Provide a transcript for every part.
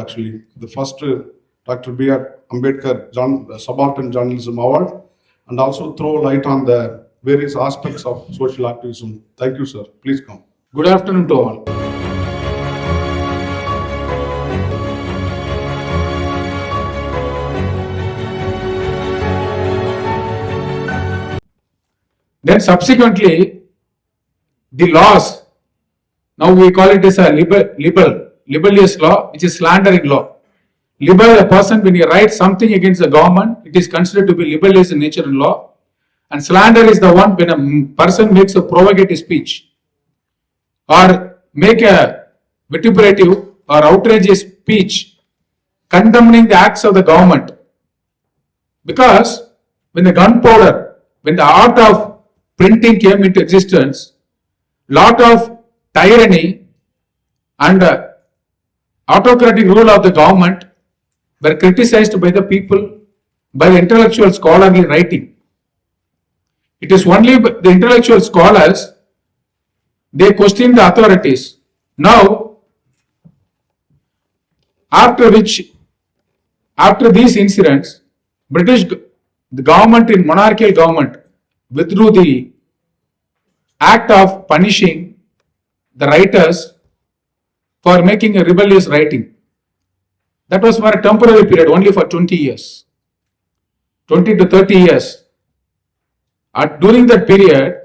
Actually, the first Dr. B.R. Ambedkar Subaltern Journalism Award, and also throw light on the various aspects of social activism. Thank you, sir. Please come. Good afternoon to all. Then subsequently, the laws, now we call it as a libellous law, which is slandering law. Libel, a person, when he writes something against the government, it is considered to be libellous in nature and law. And slander is the one when a person makes a provocative speech or make a vituperative or outrageous speech condemning the acts of the government. Because when the gunpowder, when the art of printing came into existence, lot of tyranny and autocratic rule of the government were criticized by the people, by the intellectual scholarly writing. It is only the intellectual scholars, they question the authorities. Now, after these incidents, the government in monarchical government withdrew the act of punishing the writers for making a rebellious writing. That was for a temporary period, only for 20 years, 20 to 30 years. During that period,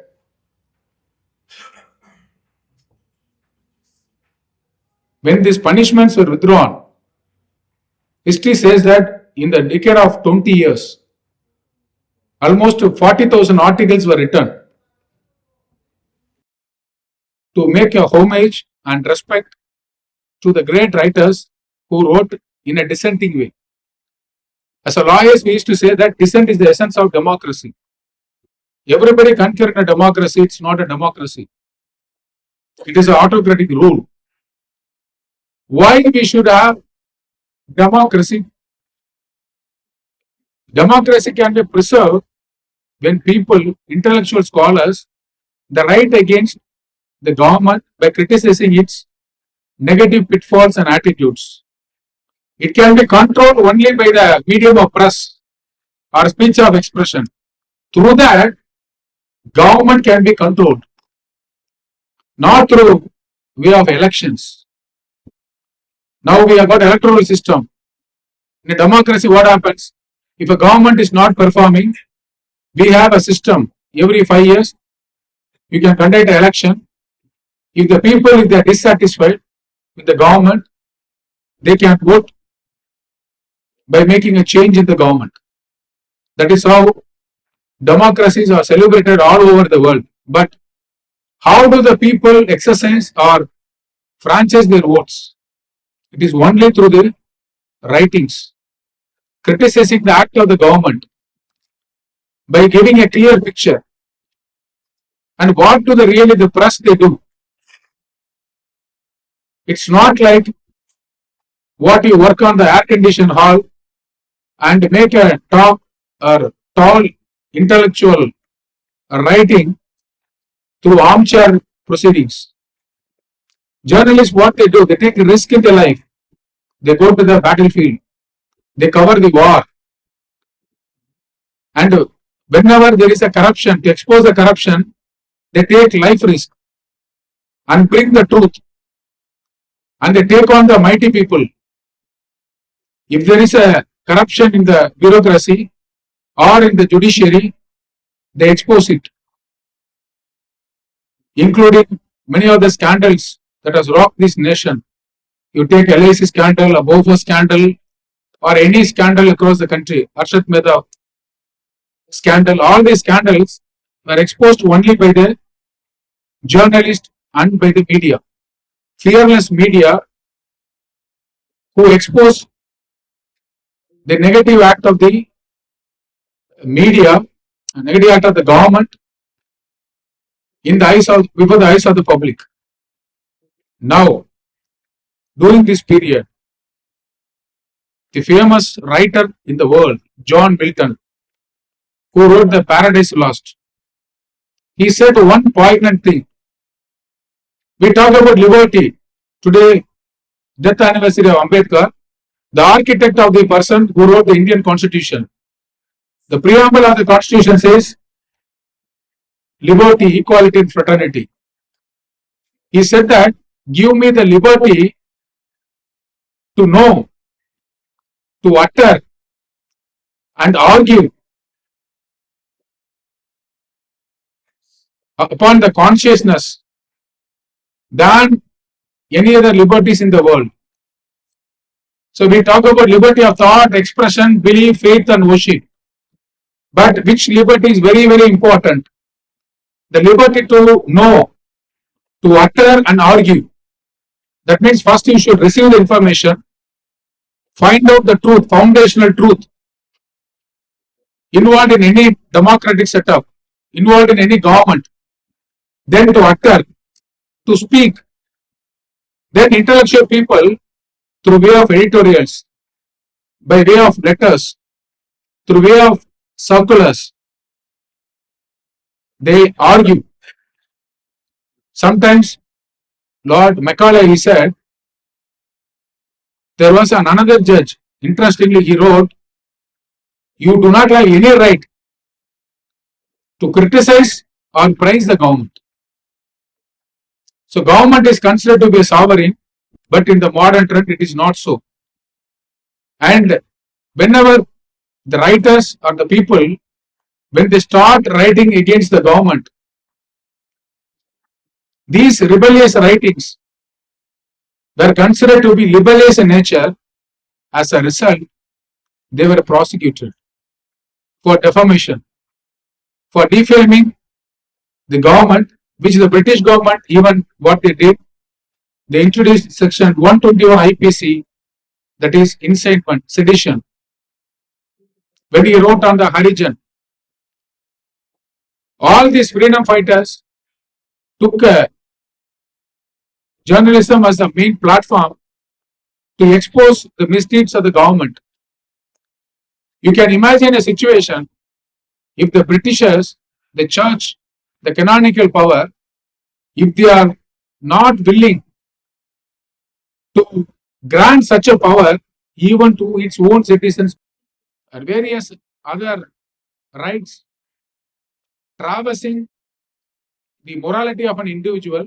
when these punishments were withdrawn, history says that in the decade of 20 years, almost 40,000 articles were written to make a homage and respect to the great writers who wrote in a dissenting way. As a lawyers, we used to say that dissent is the essence of democracy. Everybody concur in a democracy, it's not a democracy. It is an autocratic rule. Why we should have democracy? Democracy can be preserved when people, intellectual scholars, they write against the government by criticizing its negative pitfalls and attitudes. It can be controlled only by the medium of press or speech of expression. Through that, government can be controlled, not through way of elections. Now we have got electoral system. In a democracy, what happens? If a government is not performing, we have a system. Every 5 years, you can conduct an election. If the people, if they are dissatisfied with the government, they can vote by making a change in the government. That is how democracies are celebrated all over the world. But how do the people exercise or franchise their votes? It is only through the writings, criticizing the act of the government by giving a clear picture. And what do the press they do? It's not like what you work on the air-conditioned hall and make a talk or tall intellectual writing through armchair proceedings. Journalists, what they do, they take a risk in their life. They go to the battlefield. They cover the war. And whenever there is a corruption, to expose the corruption, they take life risk and bring the truth. And they take on the mighty people. If there is a corruption in the bureaucracy or in the judiciary, they expose it, including many of the scandals that has rocked this nation. You take LIC scandal, a Bofors scandal, or any scandal across the country, Arshad Mehta scandal, all these scandals were exposed only by the journalists and by the media. Fearless media who expose the negative act of the media, negative act of the government before the eyes of the public. Now, during this period, the famous writer in the world, John Milton, who wrote the Paradise Lost, he said one poignant thing. We talk about liberty. Today, death anniversary of Ambedkar, the architect of the person who wrote the Indian Constitution. The preamble of the Constitution says liberty, equality, and fraternity. He said that give me the liberty to know, to utter, and argue upon the consciousness than any other liberties in the world. So we talk about liberty of thought, expression, belief, faith, and worship. But which liberty is very, very important? The liberty to know, to utter and argue. That means first you should receive the information, find out the truth, foundational truth, involved in any democratic setup, involved in any government, then to utter, to speak. Then intellectual people, through way of editorials, by way of letters, through way of circulars, they argue. Sometimes Lord Macaulay, he said, there was another judge, interestingly he wrote, you do not have any right to criticize or praise the government. So government is considered to be a sovereign, but in the modern trend it is not so. And whenever the writers or the people, when they start writing against the government, these rebellious writings were considered to be libellous in nature. As a result, they were prosecuted for defamation, for defaming the government, which the British government, even what they did, they introduced section 121 IPC, that is incitement, sedition. When he wrote on the Harijan, all these freedom fighters took journalism as the main platform to expose the misdeeds of the government. You can imagine a situation if the Britishers, the church, the canonical power, if they are not willing to grant such a power even to its own citizens or various other rights, traversing the morality of an individual,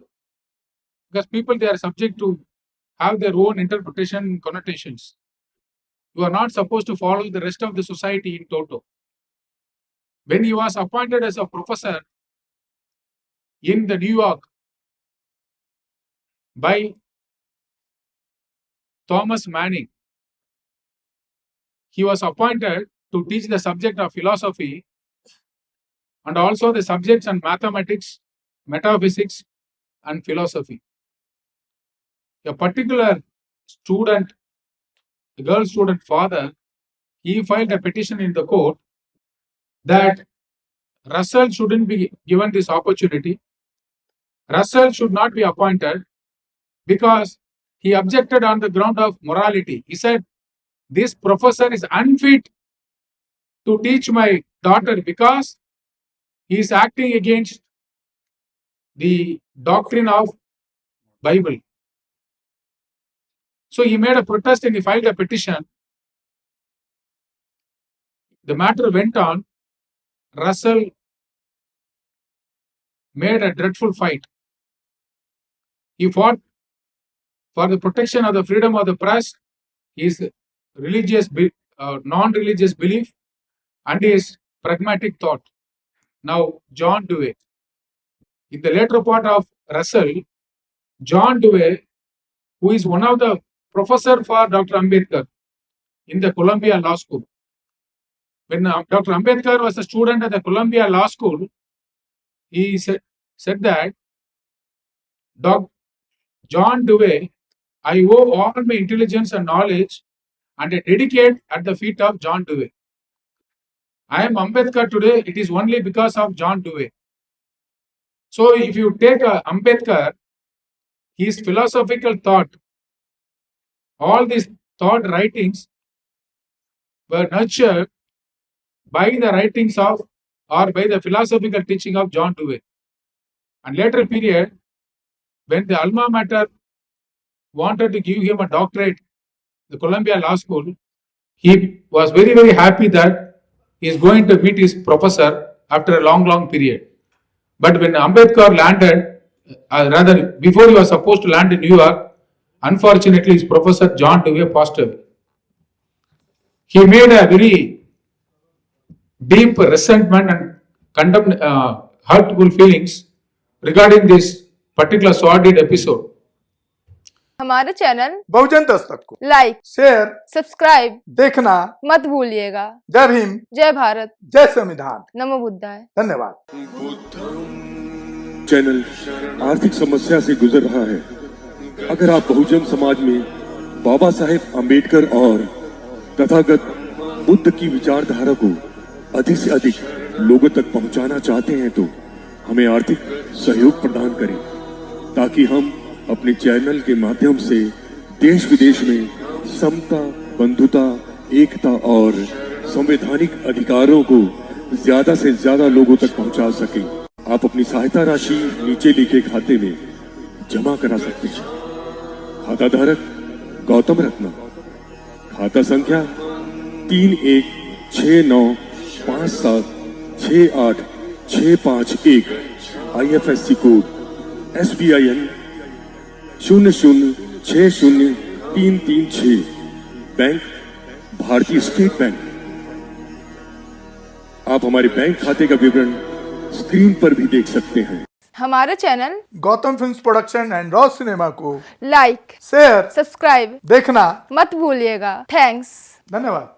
because people, they are subject to have their own interpretation and connotations. You are not supposed to follow the rest of the society in toto. When he was appointed as a professor in the New York by Thomas Manning, he was appointed to teach the subject of philosophy and also the subjects on mathematics, metaphysics, and philosophy. A particular student, the girl student father, he filed a petition in the court that Russell shouldn't be given this opportunity. Russell should not be appointed because he objected on the ground of morality. He said, this professor is unfit to teach my daughter because he is acting against the doctrine of Bible. So he made a protest and he filed a petition. The matter went on. Russell made a dreadful fight. He fought for the protection of the freedom of the press, his religious, non-religious belief, and his pragmatic thought. Now, John Dewey. In the later part of Russell, John Dewey, who is one of the professor for Dr. Ambedkar in the Columbia Law School. When Dr. Ambedkar was a student at the Columbia Law School, he said that, John Dewey, I owe all my intelligence and knowledge and I dedicate at the feet of John Dewey. I am Ambedkar today, it is only because of John Dewey. So if you take Ambedkar, his philosophical thought, all these thought writings were nurtured by the writings of or by the philosophical teaching of John Dewey. And later period, when the alma mater wanted to give him a doctorate the Columbia Law School, he was very, very happy that he is going to meet his professor after a long, long period. But when Ambedkar landed, rather before he was supposed to land in New York, unfortunately his professor John Dewey passed away. He made a very deep resentment and hurtful feelings regarding this particular sordid episode. हमारे channel बहुजन दस्तक को like, share, subscribe देखना मत भूलिएगा। जय भीम, जय भारत, जय संविधान। नमो बुद्धाय। धन्यवाद। चैनल आर्थिक समस्या से गुजर रहा है। अगर आप बहुजन समाज में बाबा साहेब अम्बेडकर और तथागत बुद्ध की विचारधारा को अधिक से अधिक लोगों तक पहुंचाना चाहते हैं तो हमें आर्थिक सहयोग प्रदान करें, ताकि हम अपने चैनल के माध्यम से देश विदेश में समता, बंधुता, एकता और संवैधानिक अधिकारों को ज्यादा से ज्यादा लोगों तक पहुंचा सकें। आप अपनी सहायता राशि नीचे लिखे खाते में जमा करा सकते हैं। खाता धारक गौतम रत्ना, खाता संख्या 3169576865 IFSC कोड SBIN 00603336, बैंक भारतीय स्टेट बैंक। आप हमारे बैंक खाते का विवरण स्क्रीन पर भी देख सकते हैं। हमारे channel Gautam films production and raw cinema को लाइक, शेयर, सब्सक्राइब देखना मत भूलिएगा। थैंक्स। धन्यवाद।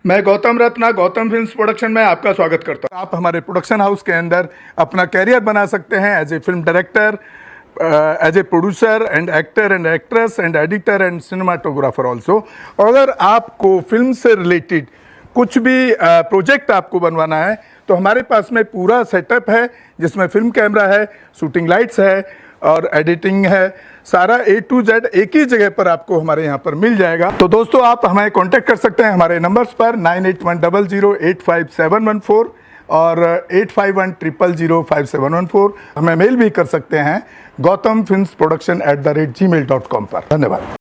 मैं गौतम रत्ना गौतम फिल्म्स प्रोडक्शन में आपका स्वागत करता हूँ। आप हमारे प्रोडक्शन हाउस के अंदर अपना कैरियर बना सकते हैं as a film director, as a producer and actor and actress and editor and cinematographer also. अगर आपको फिल्म से रिलेटेड कुछ भी प्रोजेक्ट आपको बनवाना है तो हमारे पास में पूरा सेटअप है, जिसमें फिल्म कैमरा है, शूटिंग लाइट्स है और एडिटिंग है। सारा A to Z एक ही जगह पर आपको हमारे यहाँ पर मिल जाएगा। तो दोस्तों, आप हमें कांटेक्ट कर सकते हैं हमारे नंबर्स पर 9810085714 और 8510005714। हमें मेल भी कर सकते हैं gautamfilmsproduction@gmail.com पर। धन्यवाद।